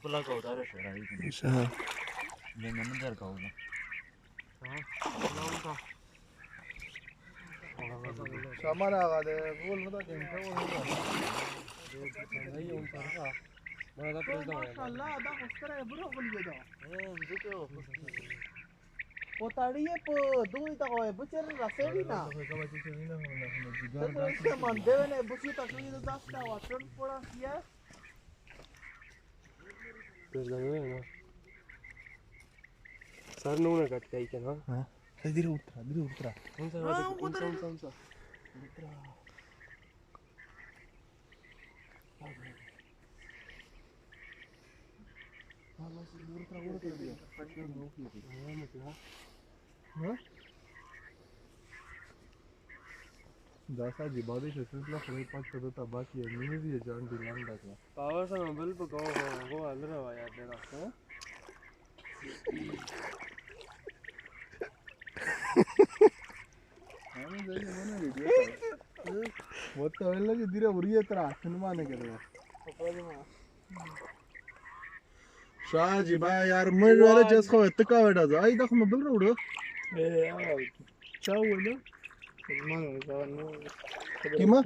पुला का उतारे शेरा ही अच्छा ये मैनेजर का होगा हां उनका सामान आगा दे बोल मत दिन का वो नहीं उनका का बड़ा प्रेस दो माशाल्लाह आधा खुस्तर है बुरा बोल गया मुझे वो पोताड़िए प दो ही तक है बुचर रसेड़ी ना तो इससे मन देवे ने बुची तक नहीं तो दास्ता वाटन पड़ा किया प्रेस लगे ना सर नो ना कट गई क्या ना हां धीरे उतरा कौन सा वाला कौन सा उतरा हां बस उतरा दिया हां मतलब हां दासा जी बारिश सिलसिला खड़े पांच कदम तक बाकी है नहीं भी जान दिलान डाला पावर से मोबाइल पे गो हल रहा यार तेरा हां हमें जाइए मना वीडियो वो तो वेला जी धीरे उरिए तरह सिनेमा ने कर शाह जी भाई यार मैं वाले जस को इतना बेटा जाई दख मैं बोल रहा हूं ए यार चाव बोलो मान जानो किमा